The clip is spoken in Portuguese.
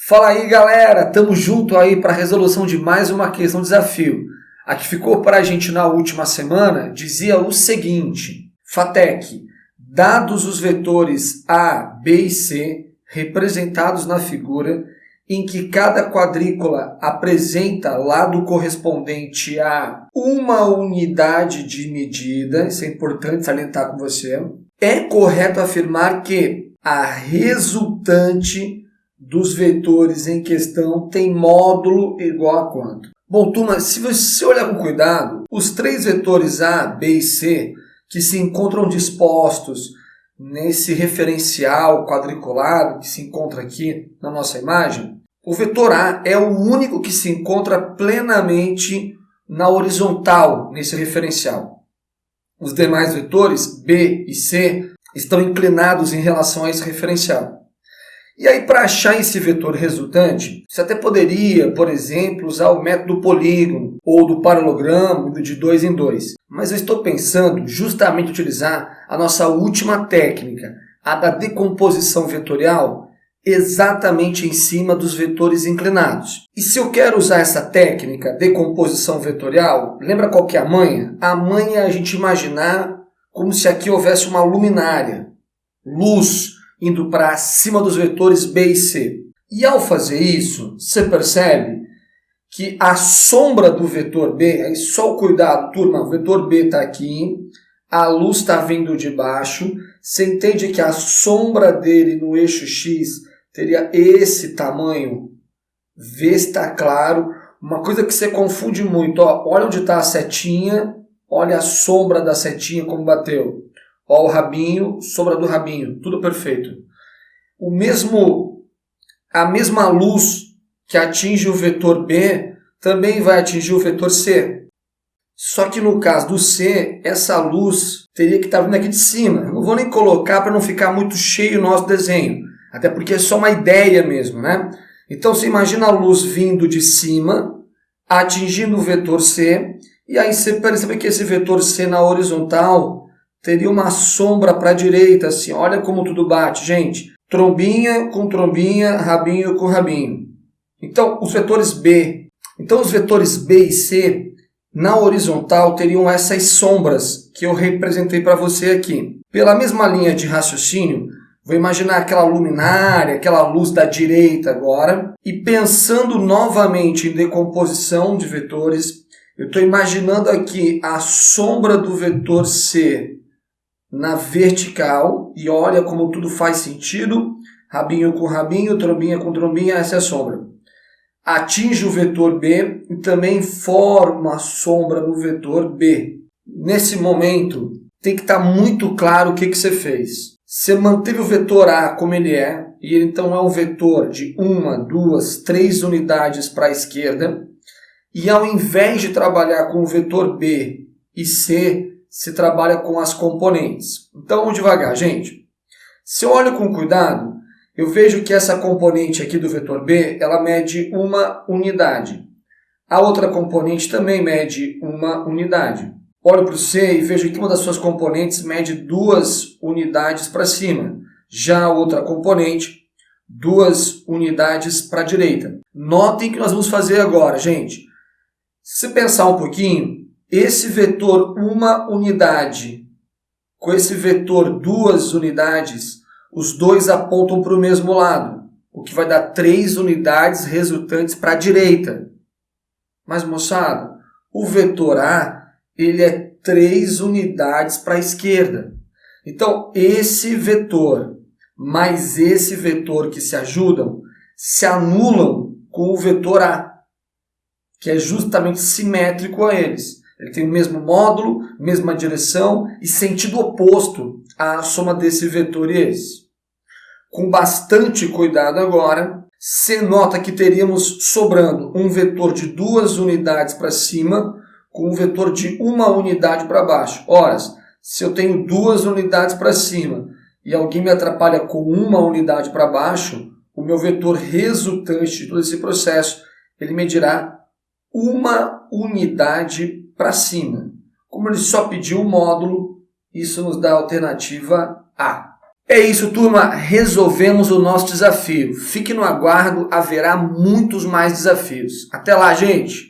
Fala aí, galera, tamo junto aí para a resolução de mais uma questão desafio. A que ficou para a gente na última semana dizia o seguinte: FATEC, dados os vetores A, B e C representados na figura, em que cada quadrícula apresenta lado correspondente a uma unidade de medida, isso é importante salientar com você, é correto afirmar que a resultante dos vetores em questão tem módulo igual a quanto? Bom, turma, se você olhar com cuidado, os três vetores A, B e C, que se encontram dispostos nesse referencial quadriculado que se encontra aqui na nossa imagem, o vetor A é o único que se encontra plenamente na horizontal nesse referencial. Os demais vetores, B e C, estão inclinados em relação a esse referencial. E aí, para achar esse vetor resultante, você até poderia, por exemplo, usar o método do polígono ou do paralelogramo de 2 em 2. Mas eu estou pensando justamente utilizar a nossa última técnica, a da decomposição vetorial, exatamente em cima dos vetores inclinados. E se eu quero usar essa técnica, decomposição vetorial, lembra qual que é a manha? A manha é a gente imaginar como se aqui houvesse uma luminária, luz, indo para cima dos vetores B e C. E ao fazer isso, você percebe que a sombra do vetor B, aí só o cuidado, turma, o vetor B está aqui, a luz está vindo de baixo, você entende que a sombra dele no eixo X teria esse tamanho? Vê se está claro. Uma coisa que você confunde muito, ó, olha onde está a setinha, olha a sombra da setinha como bateu. Ó, o rabinho, sombra do rabinho, tudo perfeito. A mesma luz que atinge o vetor B também vai atingir o vetor C. Só que no caso do C, essa luz teria que estar vindo aqui de cima. Eu não vou nem colocar para não ficar muito cheio o nosso desenho, até porque é só uma ideia mesmo, né? Então você imagina a luz vindo de cima, atingindo o vetor C, e aí você percebe que esse vetor C na horizontal teria uma sombra para a direita, assim, olha como tudo bate, gente. Trombinha com trombinha, rabinho com rabinho. Então, os vetores B e C, na horizontal, teriam essas sombras que eu representei para você aqui. Pela mesma linha de raciocínio, vou imaginar aquela luminária, aquela luz da direita agora, e pensando novamente em decomposição de vetores, eu estou imaginando aqui a sombra do vetor C na vertical, e olha como tudo faz sentido, rabinho com rabinho, trombinha com trombinha, essa é a sombra. Atinge o vetor B e também forma a sombra no vetor B. Nesse momento, tem que estar muito claro o que você fez. Você manteve o vetor A como ele é, e ele então é um vetor de 1, 2, 3 unidades para a esquerda, e ao invés de trabalhar com o vetor B e C, se trabalha com as componentes. Então, vamos devagar, gente. Se eu olho com cuidado, eu vejo que essa componente aqui do vetor B, ela mede 1 unidade. A outra componente também mede 1 unidade. Olho para o C e vejo que uma das suas componentes mede 2 unidades para cima. Já a outra componente, 2 unidades para a direita. Notem o que nós vamos fazer agora, gente. Se pensar um pouquinho, esse vetor 1 unidade com esse vetor 2 unidades, os dois apontam para o mesmo lado, o que vai dar 3 unidades resultantes para a direita. Mas, moçada, o vetor A ele é 3 unidades para a esquerda. Então, esse vetor mais esse vetor que se ajudam se anulam com o vetor A, que é justamente simétrico a eles. Ele tem o mesmo módulo, mesma direção e sentido oposto à soma desse vetor e esse. Com bastante cuidado agora, você nota que teríamos sobrando um vetor de 2 unidades para cima com um vetor de 1 unidade para baixo. Ora, se eu tenho 2 unidades para cima e alguém me atrapalha com 1 unidade para baixo, o meu vetor resultante de todo esse processo, ele medirá 1 unidade para cima. Como ele só pediu um módulo, isso nos dá a alternativa A. É isso, turma. Resolvemos o nosso desafio. Fique no aguardo, haverá muitos mais desafios. Até lá, gente!